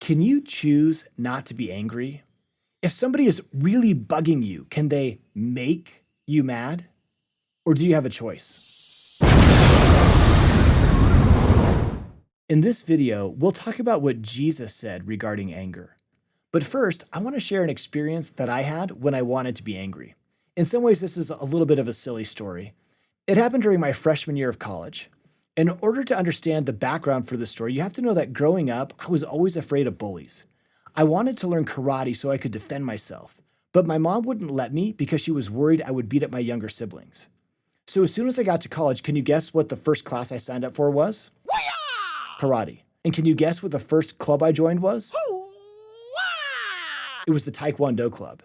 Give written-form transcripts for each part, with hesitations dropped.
Can you choose not to be angry? If somebody is really bugging you, can they make you mad? Or do you have a choice? In this video, we'll talk about what Jesus said regarding anger. But first, I want to share an experience that I had when I wanted to be angry. In some ways, this is a little bit of a silly story. It happened during my freshman year of college. In order to understand the background for this story, you have to know that growing up, I was always afraid of bullies. I wanted to learn karate so I could defend myself, but my mom wouldn't let me because she was worried I would beat up my younger siblings. So as soon as I got to college, can you guess what the first class I signed up for was? Karate. And can you guess what the first club I joined was? It was the Taekwondo club.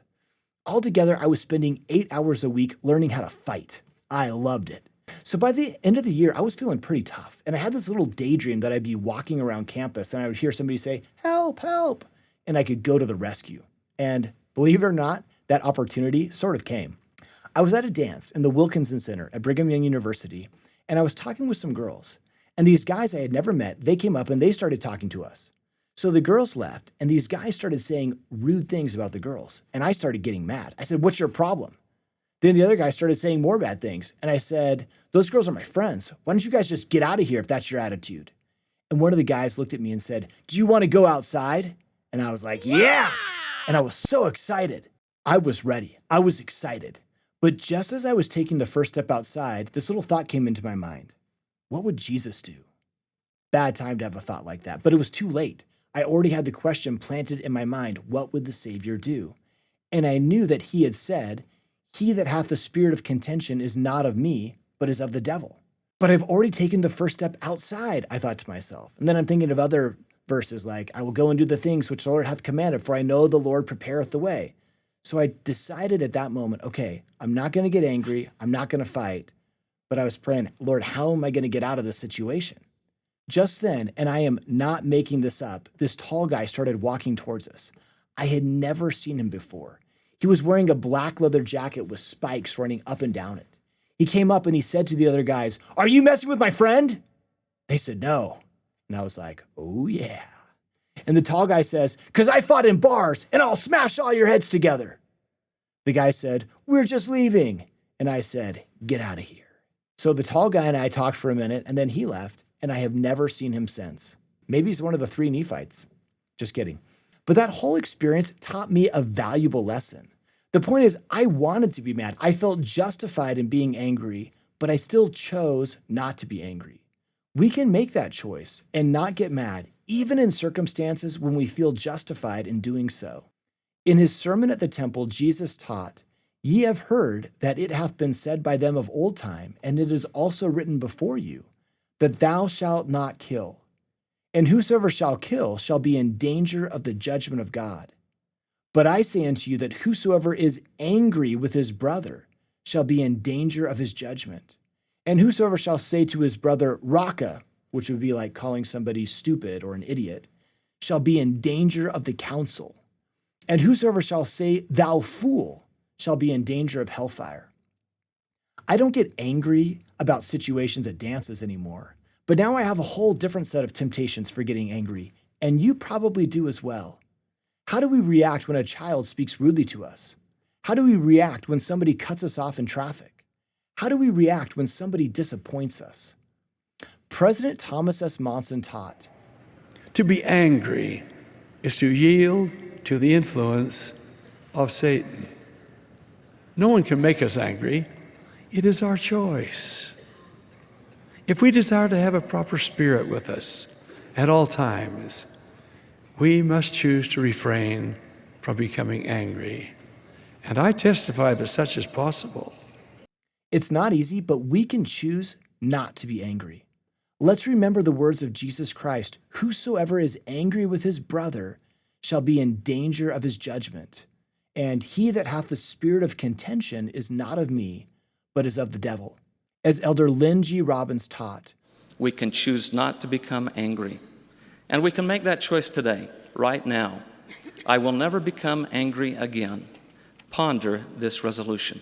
Altogether, I was spending 8 hours a week learning how to fight. I loved it. So by the end of the year, I was feeling pretty tough. And I had this little daydream that I'd be walking around campus and I would hear somebody say, "Help, help," and I could go to the rescue. And believe it or not, that opportunity sort of came. I was at a dance in the Wilkinson Center at Brigham Young University, and I was talking with some girls. And these guys I had never met, they came up and they started talking to us. So the girls left, and these guys started saying rude things about the girls. And I started getting mad. I said, "What's your problem?" Then the other guy started saying more bad things. And I said, "Those girls are my friends. Why don't you guys just get out of here if that's your attitude?" And one of the guys looked at me and said, "Do you want to go outside?" And I was like, "Yeah." And I was so excited. I was ready. I was excited. But just as I was taking the first step outside, this little thought came into my mind. What would Jesus do? Bad time to have a thought like that, but it was too late. I already had the question planted in my mind, what would the Savior do? And I knew that he had said, "He that hath the spirit of contention is not of me, but is of the devil." But I've already taken the first step outside, I thought to myself. And then I'm thinking of other verses like, "I will go and do the things which the Lord hath commanded, for I know the Lord prepareth the way." So I decided at that moment, okay, I'm not going to get angry. I'm not going to fight. But I was praying, "Lord, how am I going to get out of this situation?" Just then, and I am not making this up, this tall guy started walking towards us. I had never seen him before. He was wearing a black leather jacket with spikes running up and down it. He came up and he said to the other guys, "Are you messing with my friend?" They said, "No." And I was like, "Oh yeah." And the tall guy says, "'Cause I fought in bars and I'll smash all your heads together." The guy said, "We're just leaving." And I said, "Get out of here." So the tall guy and I talked for a minute and then he left and I have never seen him since. Maybe he's one of the 3 Nephites. Just kidding. But that whole experience taught me a valuable lesson. The point is, I wanted to be mad. I felt justified in being angry, but I still chose not to be angry. We can make that choice and not get mad, even in circumstances when we feel justified in doing so. In his sermon at the temple, Jesus taught, "Ye have heard that it hath been said by them of old time, and it is also written before you, that thou shalt not kill. And whosoever shall kill shall be in danger of the judgment of God. But I say unto you that whosoever is angry with his brother shall be in danger of his judgment. And whosoever shall say to his brother, Raka," which would be like calling somebody stupid or an idiot, "shall be in danger of the council. And whosoever shall say, Thou fool," shall be in danger of hellfire. I don't get angry about situations at dances anymore, but now I have a whole different set of temptations for getting angry, and you probably do as well. How do we react when a child speaks rudely to us? How do we react when somebody cuts us off in traffic? How do we react when somebody disappoints us? President Thomas S. Monson taught, "To be angry is to yield to the influence of Satan. No one can make us angry. It is our choice. If we desire to have a proper spirit with us at all times, we must choose to refrain from becoming angry. And I testify that such is possible." It's not easy, but we can choose not to be angry. Let's remember the words of Jesus Christ, "Whosoever is angry with his brother shall be in danger of his judgment. And he that hath the spirit of contention is not of me, but is of the devil." As Elder Lynn G. Robbins taught, we can choose not to become angry. And we can make that choice today, right now. I will never become angry again. Ponder this resolution.